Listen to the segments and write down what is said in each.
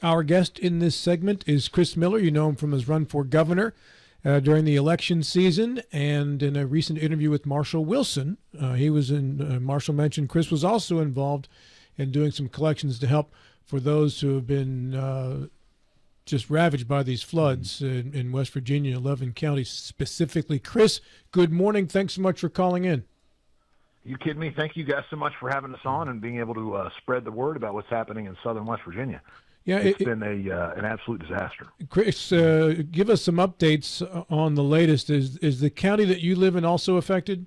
Our guest in this segment is Chris Miller. You know him from his run for governor during the election season, and in a recent interview with Marshall Wilson, Marshall mentioned Chris was also involved in doing some collections to help for those who have been just ravaged by these floods in West Virginia, 11 counties specifically. Chris, good morning. Thanks so much for calling in. You kidding me? Thank you guys so much for having us on and being able to spread the word about what's happening in southern West Virginia. Yeah, it's been an absolute disaster. Chris, give us some updates on the latest. Is the county that you live in also affected?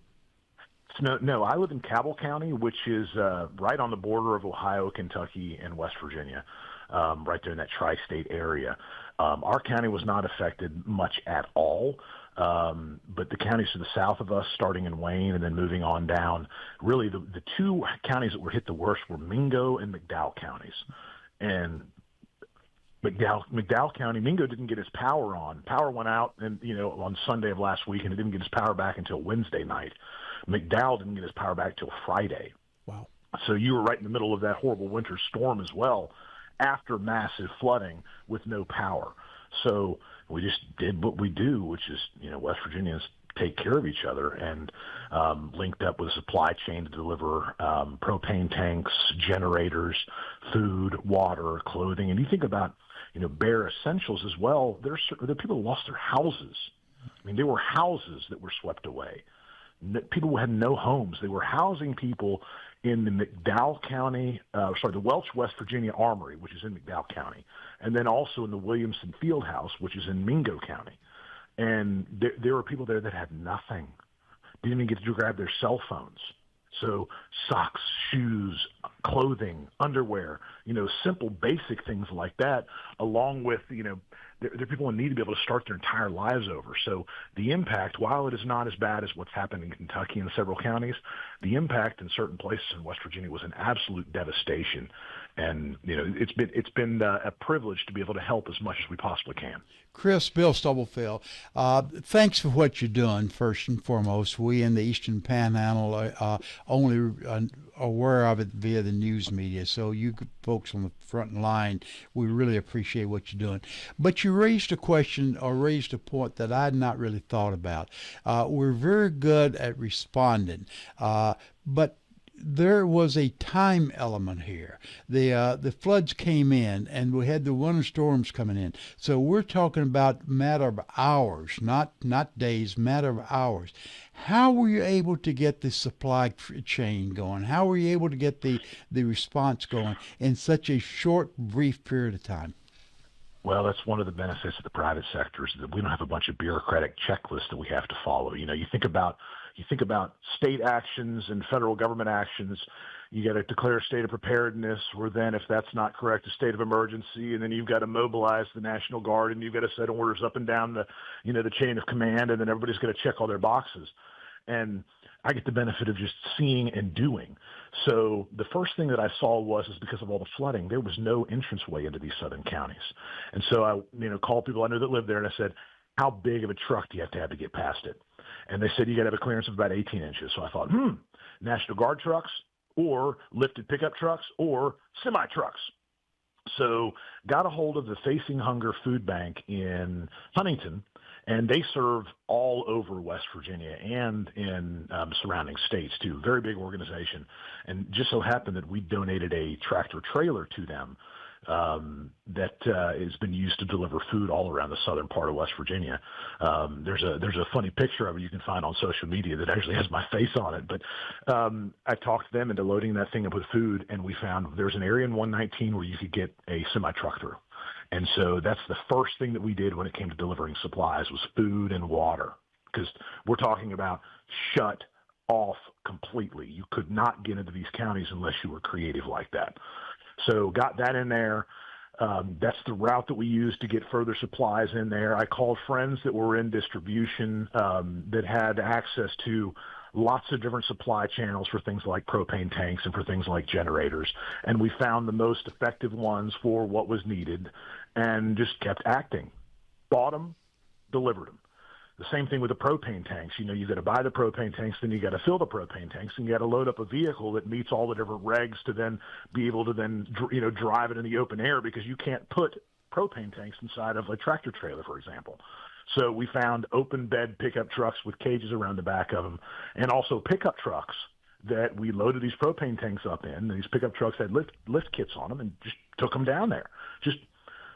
No, I live in Cabell County, which is right on the border of Ohio, Kentucky, and West Virginia, right there in that tri-state area. Our county was not affected much at all. But the counties to the south of us, starting in Wayne and then moving on down, really the two counties that were hit the worst were Mingo and McDowell counties. And McDowell County, Mingo didn't get his power on. Power went out on Sunday of last week, and it didn't get his power back until Wednesday night. McDowell didn't get his power back till Friday. Wow. So you were right in the middle of that horrible winter storm as well, after massive flooding with no power. So we just did what we do, which is, West Virginians take care of each other, and linked up with a supply chain to deliver propane tanks, generators, food, water, clothing. And you think about, bare essentials as well. There are people who lost their houses. I mean, there were houses that were swept away. People who had no homes. They were housing people in the the Welch, West Virginia Armory, which is in McDowell County, and then also in the Williamson Field House, which is in Mingo County. And there were people there that had nothing, didn't even get to grab their cell phones. So socks, shoes, clothing, underwear, simple basic things like that, along with, there are people in need to be able to start their entire lives over. So the impact, while it is not as bad as what's happened in Kentucky and several counties, the impact in certain places in West Virginia was an absolute devastation. And, it's been a privilege to be able to help as much as we possibly can. Chris, Bill Stubblefield, thanks for what you're doing, first and foremost. We in the Eastern Panhandle are only aware of it via the news media. So you folks on the front line, we really appreciate what you're doing. But you raised a question or raised a point that I had not really thought about. We're very good at responding, but there was a time element here. The floods came in, and we had the winter storms coming in. So we're talking about matter of hours, not days, matter of hours. How were you able to get the supply chain going? How were you able to get the response going in such a short, brief period of time? Well, that's one of the benefits of the private sector, is that we don't have a bunch of bureaucratic checklists that we have to follow. You think about state actions and federal government actions. You got to declare a state of preparedness, or then, if that's not correct, a state of emergency, and then you've got to mobilize the National Guard, and you've got to set orders up and down the chain of command, and then everybody's got to check all their boxes. And I get the benefit of just seeing and doing. So the first thing that I saw was because of all the flooding, there was no entranceway into these southern counties. And so I, called people I knew that lived there, and I said, how big of a truck do you have to get past it? And they said, you got to have a clearance of about 18 inches. So I thought, National Guard trucks, or lifted pickup trucks, or semi-trucks. So got a hold of the Facing Hunger Food Bank in Huntington, and they serve all over West Virginia and in surrounding states, too. Very big organization. And just so happened that we donated a tractor trailer to them that has been used to deliver food all around the southern part of West Virginia. There's a funny picture of it you can find on social media that actually has my face on it. But I talked them into loading that thing up with food, and we found there's an area in 119 where you could get a semi-truck through. And so that's the first thing that we did when it came to delivering supplies, was food and water, because we're talking about shut off completely. You could not get into these counties unless you were creative like that. So got that in there. That's the route that we used to get further supplies in there. I called friends that were in distribution that had access to lots of different supply channels for things like propane tanks and for things like generators. And we found the most effective ones for what was needed and just kept acting. Bought them, delivered them. The same thing with the propane tanks. You know, you got to buy the propane tanks, then you got to fill the propane tanks, and you got to load up a vehicle that meets all the different regs to then be able to then, you know, drive it in the open air, because you can't put propane tanks inside of a tractor trailer, for example. So we found open bed pickup trucks with cages around the back of them, and also pickup trucks that we loaded these propane tanks up in. And these pickup trucks had lift kits on them and just took them down there.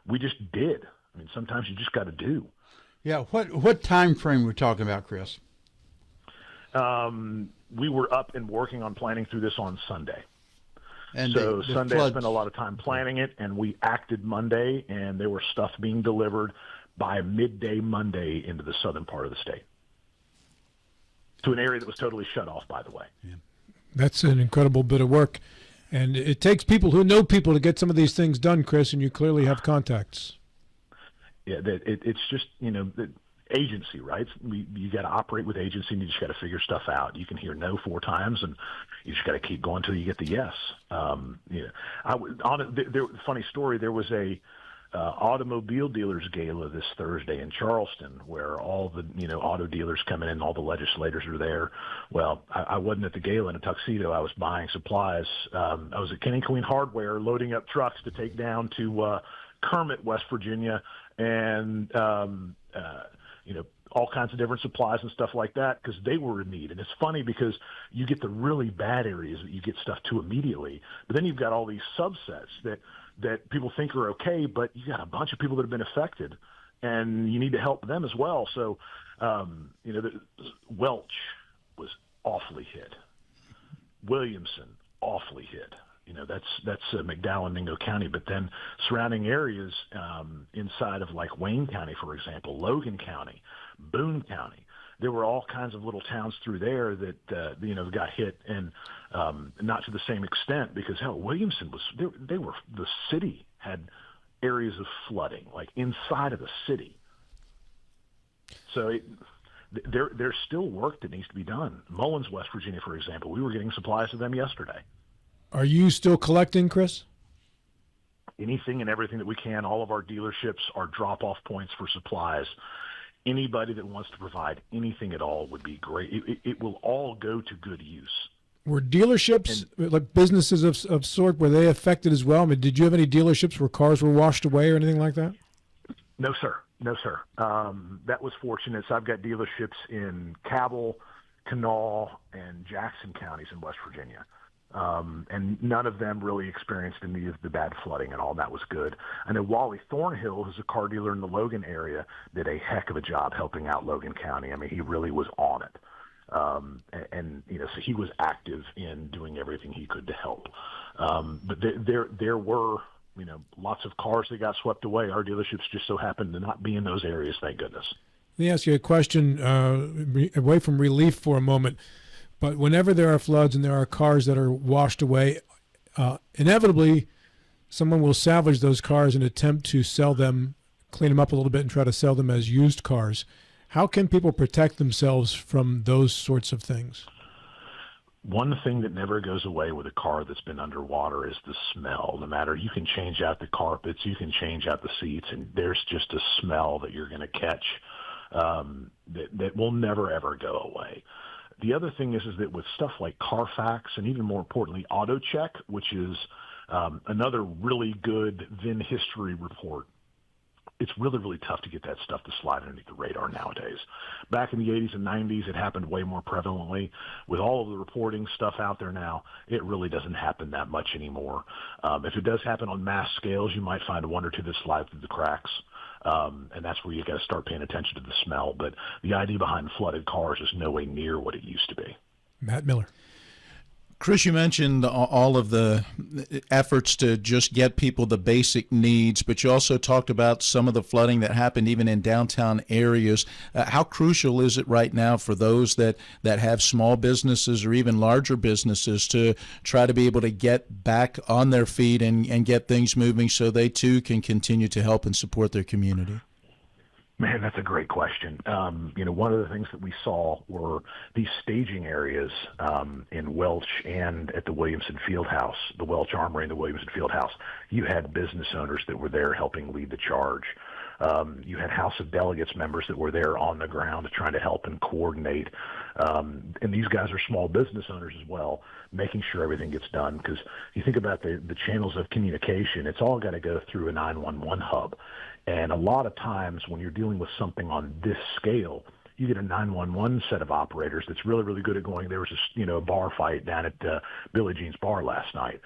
We just did. I mean, sometimes you just got to do. Yeah. What time frame we're talking about, Chris? We were up and working on planning through this on Sunday. And so the Sunday floods, I spent a lot of time planning it, and we acted Monday, and there was stuff being delivered by midday Monday into the southern part of the state, to an area that was totally shut off, by the way. Yeah. That's an incredible bit of work. And it takes people who know people to get some of these things done, Chris, and you clearly have contacts. Yeah, it's just, you know, the agency, right? You got to operate with agency, and you just got to figure stuff out. You can hear no 4 times, and you just got to keep going till you get the yes. Funny story. There was a automobile dealers gala this Thursday in Charleston, where all the, you know, auto dealers coming in, all the legislators are there. Well, I wasn't at the gala in a tuxedo. I was buying supplies. I was at Kenny Queen Hardware loading up trucks to take down to Kermit, West Virginia, and you know, all kinds of different supplies and stuff like that, because they were in need. And it's funny because you get the really bad areas that you get stuff to immediately, but then you've got all these subsets that people think are okay, but you got a bunch of people that have been affected, and you need to help them as well. So, you know, Welch was awfully hit. Williamson, awfully hit. You know, that's McDowell, Mingo County, but then surrounding areas inside of like Wayne County, for example, Logan County, Boone County. There were all kinds of little towns through there that you know, got hit, and not to the same extent, because hell, Williamson was the city had areas of flooding like inside of the city. So there's still work that needs to be done. Mullins, West Virginia, for example, we were getting supplies to them yesterday. Are you still collecting, Chris? Anything and everything that we can. All of our dealerships are drop-off points for supplies. Anybody that wants to provide anything at all would be great. It will all go to good use. Were dealerships, like businesses of sort, were they affected as well? I mean, did you have any dealerships where cars were washed away or anything like that? No, sir. No, sir. That was fortunate. So I've got dealerships in Cabell, Kanawha, and Jackson counties in West Virginia. And none of them really experienced any of the bad flooding and all. That was good. I know Wally Thornhill, who's a car dealer in the Logan area, did a heck of a job helping out Logan County. I mean, he really was on it. And you know, so he was active in doing everything he could to help. But there were, you know, lots of cars that got swept away. Our dealerships just so happened to not be in those areas, thank goodness. Let me ask you a question away from relief for a moment. But whenever there are floods and there are cars that are washed away, inevitably someone will salvage those cars and attempt to sell them, clean them up a little bit, and try to sell them as used cars. How can people protect themselves from those sorts of things? One thing that never goes away with a car that's been underwater is the smell. No matter, you can change out the carpets, you can change out the seats, and there's just a smell that you're going to catch that will never, ever go away. The other thing is that with stuff like Carfax and even more importantly, AutoCheck, which is another really good VIN history report, it's really, really tough to get that stuff to slide underneath the radar nowadays. Back in the 80s and 90s, it happened way more prevalently. With all of the reporting stuff out there now, it really doesn't happen that much anymore. If it does happen on mass scales, you might find one or two that slide through the cracks. And that's where you got to start paying attention to the smell. But the idea behind flooded cars is no way near what it used to be. Matt Miller. Chris, you mentioned all of the efforts to just get people the basic needs, but you also talked about some of the flooding that happened even in downtown areas. How crucial is it right now for those that have small businesses or even larger businesses to try to be able to get back on their feet and get things moving so they too can continue to help and support their community? Man, that's a great question. One of the things that we saw were these staging areas in Welch and at the Williamson Fieldhouse, the Welch Armory and the Williamson Fieldhouse. You had business owners that were there helping lead the charge. You had House of Delegates members that were there on the ground trying to help and coordinate. And these guys are small business owners as well, making sure everything gets done. Because you think about the channels of communication, it's all got to go through a 911 hub. And a lot of times when you're dealing with something on this scale, you get a 911 set of operators that's really, really good at going. There was a bar fight down at Billie Jean's bar last night.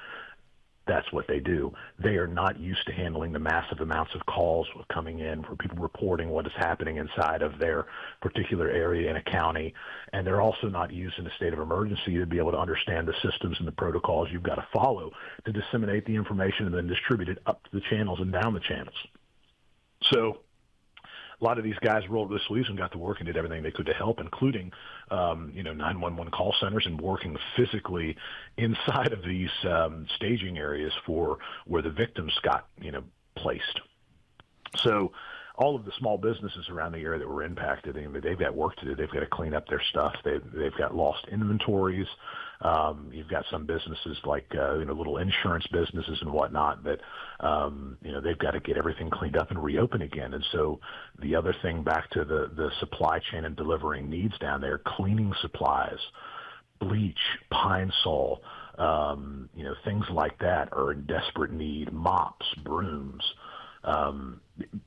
That's what they do. They are not used to handling the massive amounts of calls coming in for people reporting what is happening inside of their particular area in a county. And they're also not used in a state of emergency to be able to understand the systems and the protocols you've got to follow to disseminate the information and then distribute it up to the channels and down the channels. So a lot of these guys rolled their sleeves and got to work and did everything they could to help, including, 911 call centers and working physically inside of these staging areas for where the victims got, placed. So all of the small businesses around the area that were impacted, they've got work to do. They've got to clean up their stuff. They've got lost inventories. You've got some businesses like little insurance businesses and whatnot that they've got to get everything cleaned up and reopen again. And so the other thing, back to the supply chain and delivering needs down there, cleaning supplies, bleach, Pine Sol, things like that are in desperate need. Mops, brooms.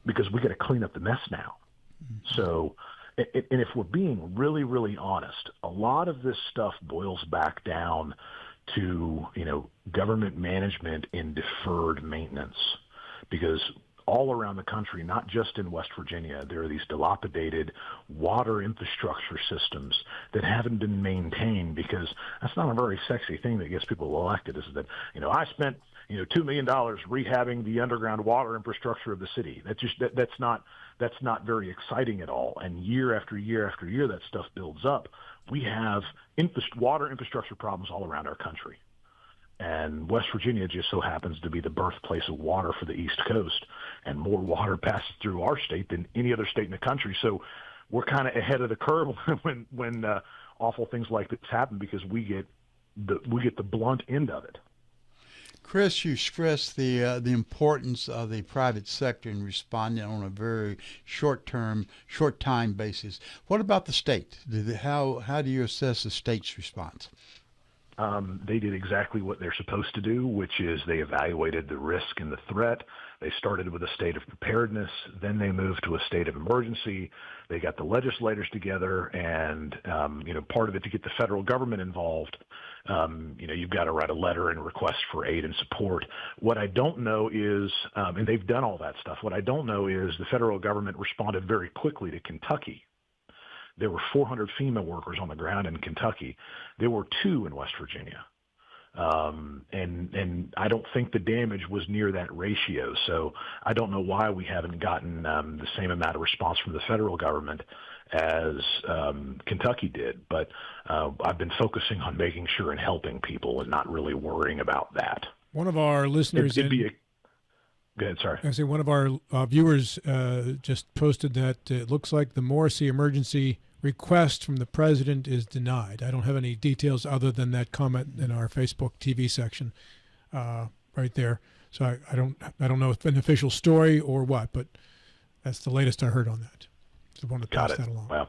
Because we got to clean up the mess now. So, and if we're being really, really honest, a lot of this stuff boils back down to, government management in deferred maintenance. Because all around the country, not just in West Virginia, there are these dilapidated water infrastructure systems that haven't been maintained, because that's not a very sexy thing that gets people elected, is that, I spent $2 million rehabbing the underground water infrastructure of the city. That's not very exciting at all. And year after year after year, that stuff builds up. We have water infrastructure problems all around our country. And West Virginia just so happens to be the birthplace of water for the East Coast, and more water passes through our state than any other state in the country. So we're kind of ahead of the curve when awful things like this happen, because we get the blunt end of it. Chris, you stressed the importance of the private sector in responding on a very short time basis. What about the state? How do you assess the state's response? They did exactly what they're supposed to do, which is they evaluated the risk and the threat. They started with a state of preparedness. Then they moved to a state of emergency. They got the legislators together, and, part of it to get the federal government involved. You've got to write a letter and request for aid and support. What I don't know is, and they've done all that stuff, what I don't know is the federal government responded very quickly to Kentucky. There were 400 FEMA workers on the ground in Kentucky. There were 2 in West Virginia. And I don't think the damage was near that ratio. So I don't know why we haven't gotten the same amount of response from the federal government as Kentucky did. But I've been focusing on making sure and helping people and not really worrying about that. One of our listeners... Go ahead, sorry. I say one of our viewers just posted that it looks like the Morrissey emergency request from the president is denied. I don't have any details other than that comment in our Facebook TV section right there. So I don't know if it's an official story or what, but that's the latest I heard on that. So I wanted to pass that along. Well,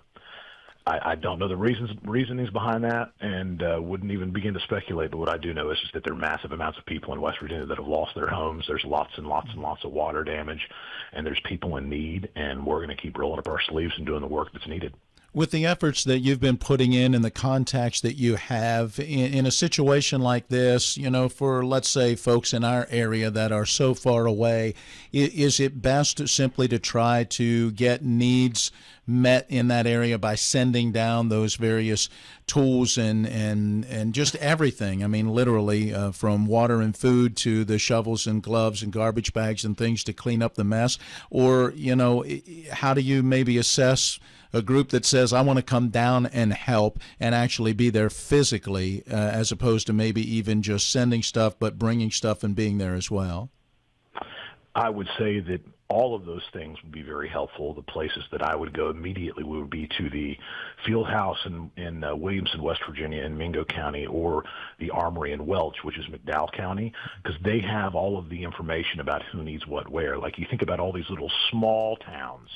I don't know the reasonings behind that, and wouldn't even begin to speculate. But what I do know is that there are massive amounts of people in West Virginia that have lost their homes. There's lots and lots and lots of water damage, and there's people in need, and we're going to keep rolling up our sleeves and doing the work that's needed. With the efforts that you've been putting in and the contacts that you have in a situation like this, for, let's say, folks in our area that are so far away, is it best simply to try to get needs met in that area by sending down those various tools and just everything? I mean, literally from water and food to the shovels and gloves and garbage bags and things to clean up the mess? Or, how do you maybe assess a group that says, I want to come down and help and actually be there physically, as opposed to maybe even just sending stuff, but bringing stuff and being there as well? I would say that all of those things would be very helpful. The places that I would go immediately would be to the field house in Williamson, West Virginia, in Mingo County, or the Armory in Welch, which is McDowell County, because they have all of the information about who needs what where. Like, you think about all these little small towns,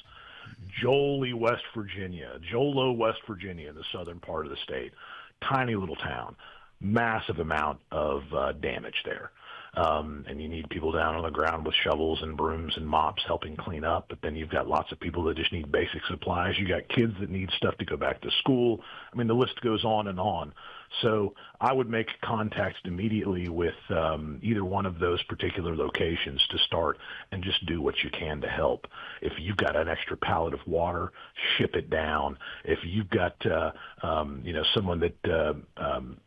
Jolie, West Virginia, Jolo, West Virginia, in the southern part of the state, tiny little town, massive amount of damage there. And you need people down on the ground with shovels and brooms and mops helping clean up. But then you've got lots of people that just need basic supplies. You got kids that need stuff to go back to school. I mean, the list goes on and on. So I would make contact immediately with either one of those particular locations to start and just do what you can to help. If you've got an extra pallet of water, ship it down. If you've got someone that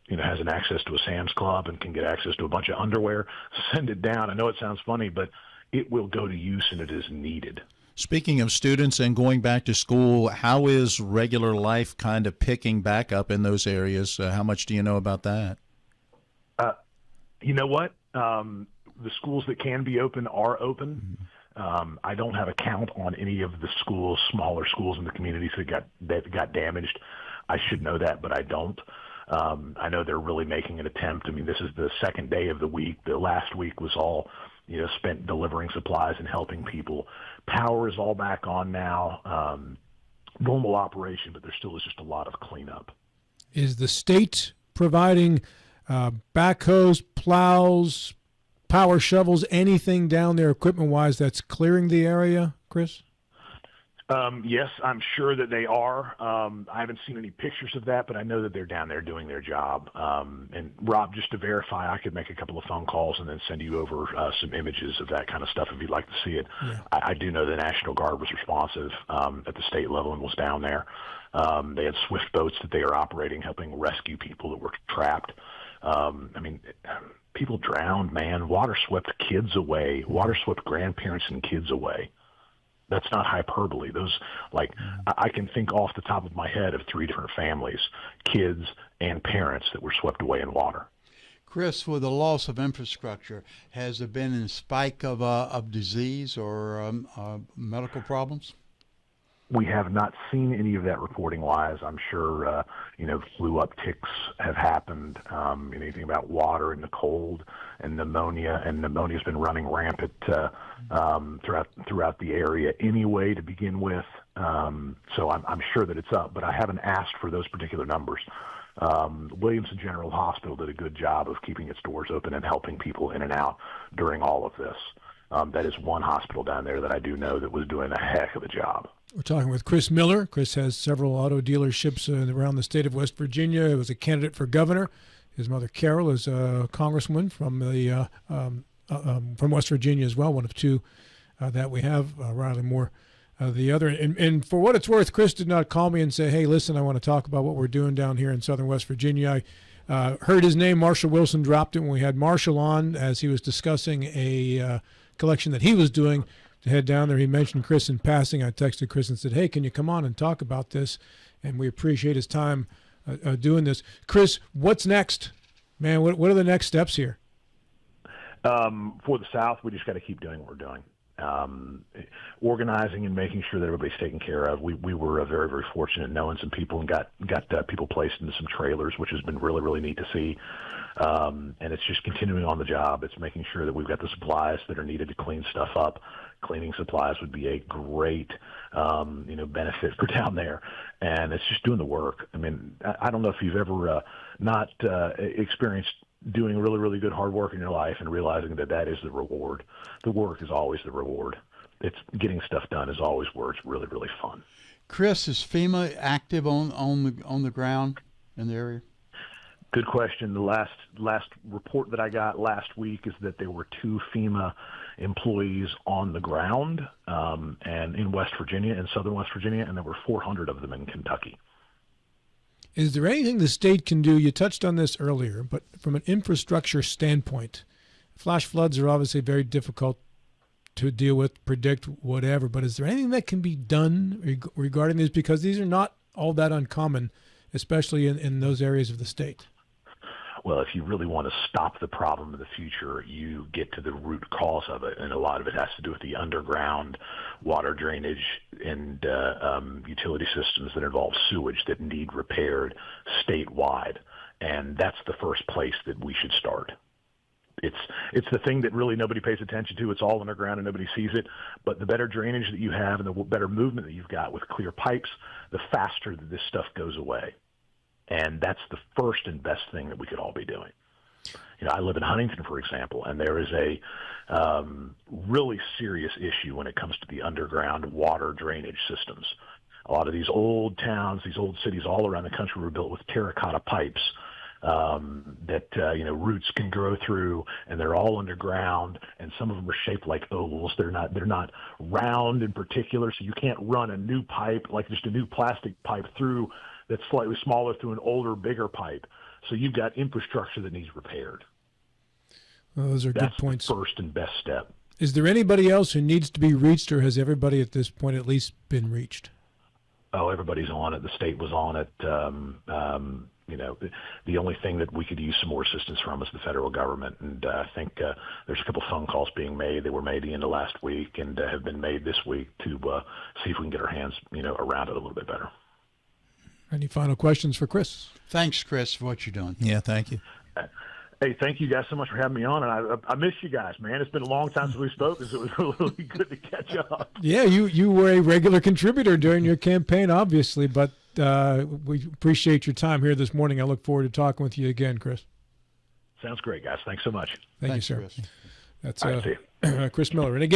has an access to a Sam's Club and can get access to a bunch of underwear, send it down. I know it sounds funny, but it will go to use and it is needed. Speaking of students and going back to school, how is regular life kind of picking back up in those areas? How much do you know about that? You know what? The schools that can be open are open. I don't have a count on any of the schools, smaller schools in the communities that got damaged. I should know that, but I don't. I know they're really making an attempt. I mean, this is the second day of the week. The last week was all spent delivering supplies and helping people. Power is all back on now. Normal operation, but there still is just a lot of cleanup. Is the state providing backhoes, plows, power shovels, anything down there equipment-wise that's clearing the area, Chris? Yes, I'm sure that they are. I haven't seen any pictures of that, but I know that they're down there doing their job. And Rob, just to verify, I could make a couple of phone calls and then send you over some images of that kind of stuff if you'd like to see it. Yeah. I do know the National Guard was responsive at the state level and was down there. They had swift boats that they are operating, helping rescue people that were trapped. People drowned, man. Water swept kids away. Water swept grandparents and kids away. That's not hyperbole. I can think off the top of my head of 3 different families, kids and parents, that were swept away in water. Chris, with the loss of infrastructure, has there been a spike of disease or medical problems? We have not seen any of that reporting-wise. I'm sure, flu upticks have happened. Anything about water in the cold and pneumonia, and pneumonia's been running rampant throughout the area anyway to begin with. So I'm sure that it's up, but I haven't asked for those particular numbers. Williamson General Hospital did a good job of keeping its doors open and helping people in and out during all of this. That is one hospital down there that I do know that was doing a heck of a job. We're talking with Chris Miller. Chris has several auto dealerships around the state of West Virginia. He was a candidate for governor. His mother, Carol, is a congresswoman from West Virginia as well, one of 2 that we have. Riley Moore, the other. And for what it's worth, Chris did not call me and say, hey, listen, I want to talk about what we're doing down here in southern West Virginia. I heard his name, Marshall Wilson, dropped it when we had Marshall on as he was discussing a collection that he was doing to head down there. He mentioned Chris in passing. I texted Chris and said, hey, can you come on and talk about this? And we appreciate his time doing this. Chris, what's next? Man, what are the next steps here? For the South, we just got to keep doing what we're doing. Organizing and making sure that everybody's taken care of. We were very, very fortunate knowing some people and got people placed into some trailers, which has been really, really neat to see. And it's just continuing on the job. It's making sure that we've got the supplies that are needed to clean stuff up. Cleaning supplies would be a great, benefit for down there. And it's just doing the work. I mean, I don't know if you've ever not experienced doing really, really good hard work in your life and realizing that is the reward. The work is always the reward. It's getting stuff done is always where it's really, really fun. Chris, is FEMA active on the ground in the area? Good question. The last report that I got last week is that there were 2 FEMA employees on the ground and in West Virginia, in southern West Virginia, and there were 400 of them in Kentucky. Is there anything the state can do? You touched on this earlier, but from an infrastructure standpoint, flash floods are obviously very difficult to deal with, predict, whatever, but is there anything that can be done regarding these? Because these are not all that uncommon, especially in those areas of the state. Well, if you really want to stop the problem in the future, you get to the root cause of it, and a lot of it has to do with the underground water drainage and utility systems that involve sewage that need repaired statewide, and that's the first place that we should start. It's the thing that really nobody pays attention to. It's all underground and nobody sees it. But the better drainage that you have and the better movement that you've got with clear pipes, the faster that this stuff goes away. And that's the first and best thing that we could all be doing. You know, I live in Huntington, for example, and there is a really serious issue when it comes to the underground water drainage systems. A lot of these old towns, these old cities all around the country were built with terracotta pipes that roots can grow through, and they're all underground, and some of them are shaped like ovals. They're not round in particular, so you can't run a new pipe, like just a new plastic pipe, through that's slightly smaller through an older, bigger pipe. So you've got infrastructure that needs repaired. Well, those are That's good points. The first and best step. Is there anybody else who needs to be reached, or has everybody at this point at least been reached? Oh, everybody's on it. The state was on it. The only thing that we could use some more assistance from is the federal government. And I think there's a couple phone calls being made. They were made the end of last week and have been made this week to see if we can get our hands, around it a little bit better. Any final questions for Chris? Thanks, Chris, for what you're doing. Yeah, thank you. Hey, thank you guys so much for having me on, and I miss you guys, man. It's been a long time since we spoke, so it was really good to catch up. Yeah, you were a regular contributor during your campaign, obviously, but we appreciate your time here this morning. I look forward to talking with you again, Chris. Sounds great, guys. Thanks so much. Thanks, you, sir. Chris. That's All right, see you. Chris Miller. And again,